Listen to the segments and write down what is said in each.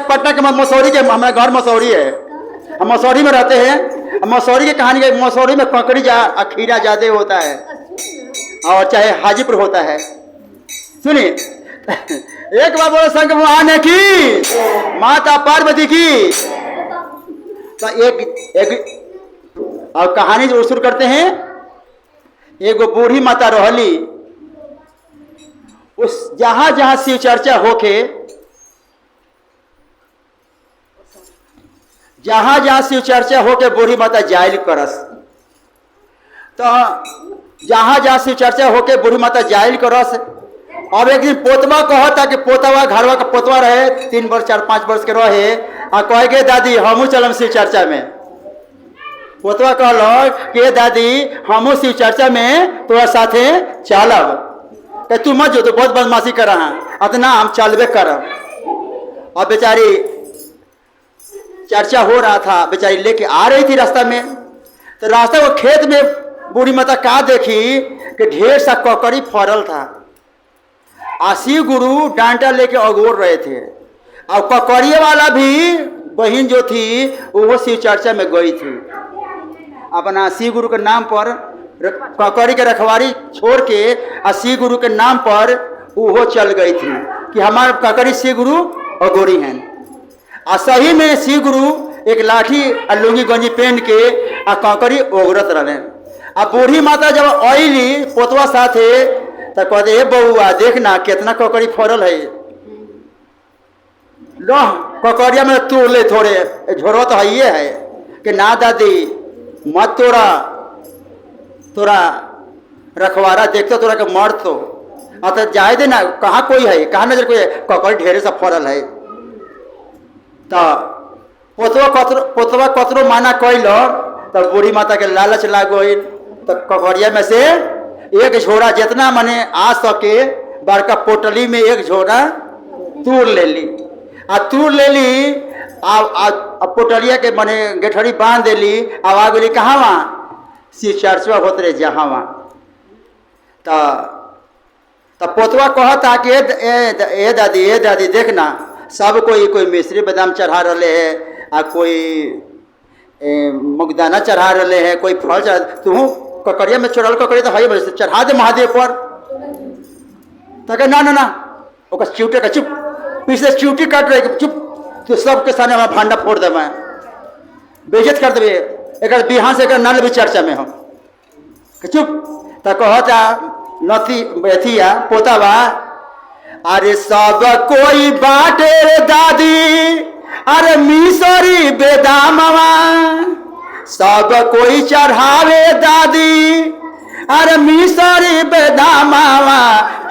पटना के मसौरी के, हमारा घर मसौरी है, हम मसौरी में रहते हैं। मसौरी की कहानी के, मसौरी में ककड़ी खीरा ज्यादा होता है और चाहे हाजीपुर होता है। सुनिए एक बार बोलो शंकर भगवान की, माता पार्वती की। तो एक और कहानी जो शुरू करते हैं। एक बूढ़ी माता रहली, उस जहां जहां शिव चर्चा होके, जहां जहां शिव चर्चा होके बूढ़ी माता जायल करस। तो जहां जहां शिव चर्चा होके बूढ़ी माता जायल करस। अब एक दिन पोतवा कहता कि पोतवा घरवा का पोतवा रहे, 3 वर्ष 4-5 वर्ष के रहे, आ कहे के दादी हमू चलम शिव चर्चा में। पोतवा कहल कि दादी हमू शिव चर्चा में तोरा साथे चलब। कि तू मत जो, तो बहुत बदमाशी कर रहा है, अतना हम चलबे करब। और बेचारी चर्चा हो रहा था, बेचारी लेके आ रही थी रास्ता में। तो रास्ता को खेत में बूढ़ी माता का देखी कि ढेर सा ककड़ी फरल था। शिव गुरु डांटा लेके अगोर रहे थे। और ककड़िया वाला भी बहन जो थी वो शिव चर्चा में गई थी। अपना शिव गुरु के नाम पर ककड़ी के रखवारी छोड़ के शिव गुरु के नाम पर वो चल गई थी कि हमारे ककड़ी शिव गुरु अगोरी हैं। सही में शिव गुरु एक लाठी और लुंगी गंजी पहन के ककड़ी ओगरत रहे। बूढ़ी माता जब आईली पोतवा साथे तो कहते हे बउआ देखना कितना ककड़ी फरल है, लो ककड़िया में तोड़ ले थोड़े, झोरो तो है है। कि ना दादी मत तोड़ा, तोरा रखवारा देखते तोरा के मर तो तो जाए दे ना, कहाँ कोई है, कहाँ नजर कोई है, ककड़ी ढेरे सा फरल है। तो पोतवा कतरो माना कैल तो बूढ़ी माता के लालच लाग गई। तो ककड़िया में से एक झोरा जितना मने आ सके बड़का पोटली में एक झोरा तूर ले ली। तूर ले ली पोटलिया के मने गेठरी बांध देली। अब आ गई कहाँ वहाँ शिव चर्चा होते रहे जहाँ वहाँ। तो पोतवा कहता कि ए दादी देखना सब कोई मिश्री बादाम चढ़ा रहे है, कोई मुगदाना चढ़ा रहे है, कोई फल चढ़ा। तू ककड़िया में चढ़ल ककड़ी तो है, चढ़ा दे महादेव पर। तो ना ओका चिवटे का चुप, पीछे चिवटी काट रहे चुप, तो सबके सामने हमारा भांडा फोड़ दे, मैं बेइज्जत कर देवे एक बिहान से नल भी चर्चा में हम चुप। तो कहता नती बेथिया पोतावा, अरे सब कोई बाटे रे दादी, अरे मिसरी बेदामवा सब कोई चढ़ावे दादी, अरे मिसरी बेदामवा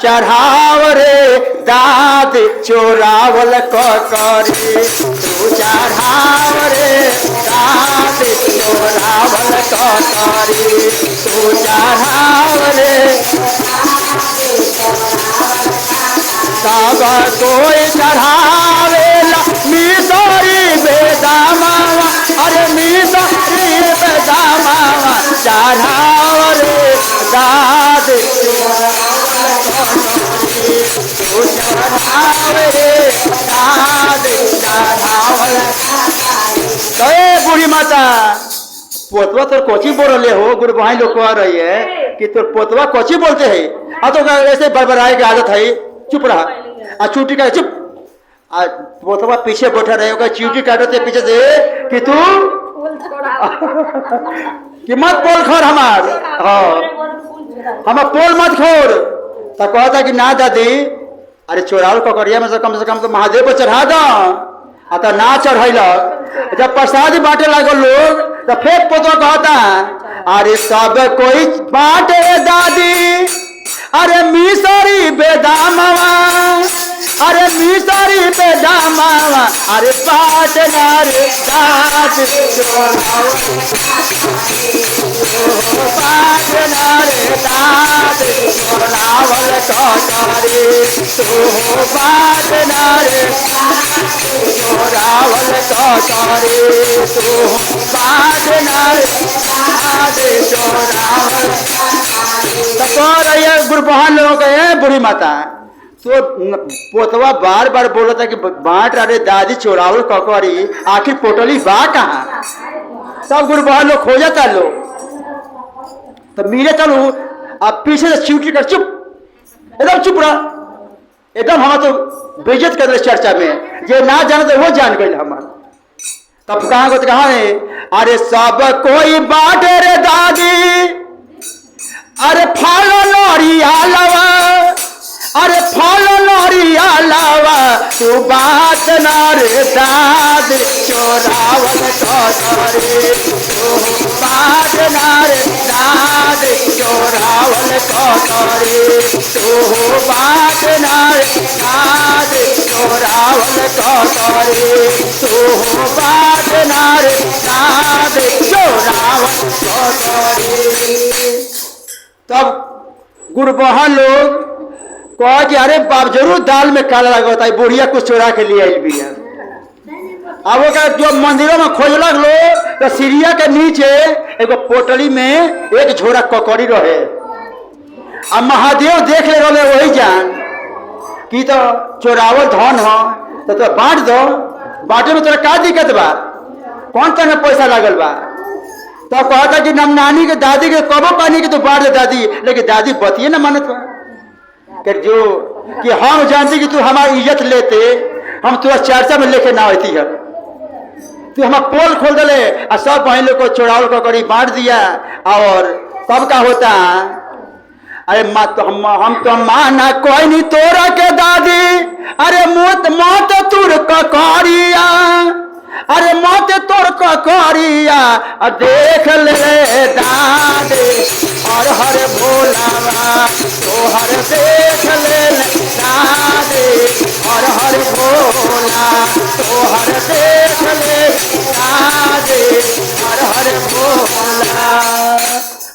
चढ़ाव रे दाद चोरावल ककड़ी तू चढ़ाव रे दाद चोरावल ककड़ी तू चढ़ाव रे। सब कोई चढ़ावेला मिसरी बेदामवा, अरे मिसरी बेदामवा चढ़ाव रे दाद चढ़ाव रे दाद चढ़ावल। तो बूढ़ी माता पोतवा तोर कोची बोल रहे हो, गुरु भाई लोग कह रही है कि तोर पोतवा कोची बोलते है। तो ऐसे बड़बड़ाए की आदत है, चुप रहा। चूटी का चुप। पोतवा पीछे बैठा रहे होगा, चीटी काटते पीछे से कि तू कि मत बोल खोर हमार, हम पोल मत खोर। तो कहता कि ना दादी, अरे चोराल ककड़िया में से कम तो महादेव पर चढ़ा दो। तो ना चढ़ल, जब प्रसाद बांटे लागल लोग तो फिर पोतवा कहता, अरे सब कोई बांटे दादी, अरे मिसरी बेदामवा, अरे मिसरी बेदामवा, अरे पाटना रे दाद पाटना रे दाद चोरावल ककड़ी तो पाटना रे चोरावल ककड़ी तो पाटना रे दाद चोरावल। तो गुरु बहन लोगों के बूढ़ी माता तो पोतवा बार बार बोला था कि बांट अरे दादी चोरावल ककड़ी, आखिर पोटली बा कहाँ? सब गुरु बहन लोग खो जाता लोग। तो मेरे चलू अब पीछे से चिवटी कर चुप, एकदम चुप रहा, एकदम हम तो बेइज्जत कर रहे चर्चा में, जो ना जाने तो वो जान गए हमारा। तब कहाँ को कहा है, अरे सब कोई बाटे रे दादी, अरे फल नरिया लवा, अरे फल नरिया लवा, तू बात ना रे दादी चोरावल ककड़ी, तू बात ना रे दादी चोरावल ककड़ी, तू बात ना रे दादी चोरावल ककड़ी, तू बात ना रे दादी चोरावल ककड़ी। तब गुरबहन लोग कहा कि अरे बाप जरूर दाल में काला लगा होता है, बुढ़िया कुछ चोरा के लिए आई भी है। अब वो क्या जो मंदिरों में खोजलक लोग तो सीढ़िया के नीचे एगो पोटली में एक झोरा ककड़ी रहे। अब महादेव देख ले रहे वही जान कि तो चोरावल धन हो तो बांट दो, बांटे में तोरा का दिक्कत बा, कौन तरह पैसा लागल बा। तो कहता कि नम नानी के दादी के कबो पानी के तो बांट दे दादी, लेकिन दादी बतिए ना मानत बा कि जो कि हम जानती कि तू हमारी इज्जत लेते, हम तुरा चर्चा में लेके ना आती है, तू हमारा पोल खोल दले और सब बहन लोग को चोरावल ककड़ी बांट दिया। और तब का होता, अरे हम तो माना कोई नहीं तोरा के दादी, अरे मौत तुर ककड़िया, अरे मौत तोर ककड़िया, देख ले दादी हर हर भोलावा, तो हर देख ले दादी हर हर भोला, तो हर देख ले दादी हर हर भोला।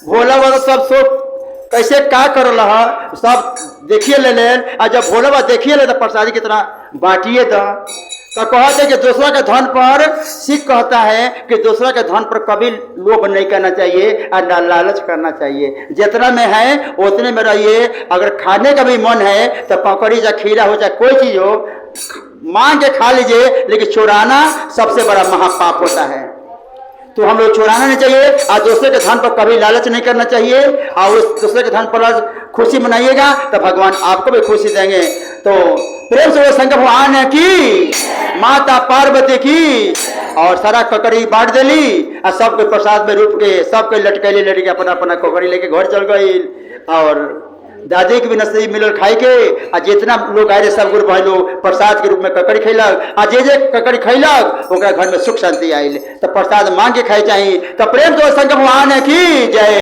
भोला वाला सब सोच कैसे का कर रहा सब देखिए ले और जब भोला बाबा देखिए ले तो प्रसादी की तरह बांटिए तो कहते कि दूसरा के धन पर, सिख कहता है कि दूसरा के धन पर कभी लोभ नहीं करना चाहिए और ना लालच करना चाहिए। जितना में है उतने में रहिए। अगर खाने का भी मन है तो ककड़ी या खीरा हो चाहे कोई चीज हो मांग के खा लीजिए, लेकिन चुराना सबसे बड़ा महापाप होता है। तो हम लोग चुराना नहीं चाहिए और दूसरे के धन पर कभी लालच नहीं करना चाहिए। और उस दूसरे के धन पर खुशी मनाइएगा तो भगवान आपको भी खुशी देंगे। तो प्रेम से शंकर भगवान की, माता पार्वती की, और सारा ककड़ी बांट देली और सबके प्रसाद में रूप के सबके लटकैली लटके अपना अपना ककड़ी लेके घर चल गई। और दादी के भी नसीब मिलल खाई के, और जितना लोग आए सब गुरु भाई लोग प्रसाद के रूप में ककड़ी खैलक, और जे ककड़ी खैलक ओकरा घर में सुख शांति आयल। तो प्रसाद मांग के खाई चाहिए। तो प्रेम से शंकर भगवान की जय।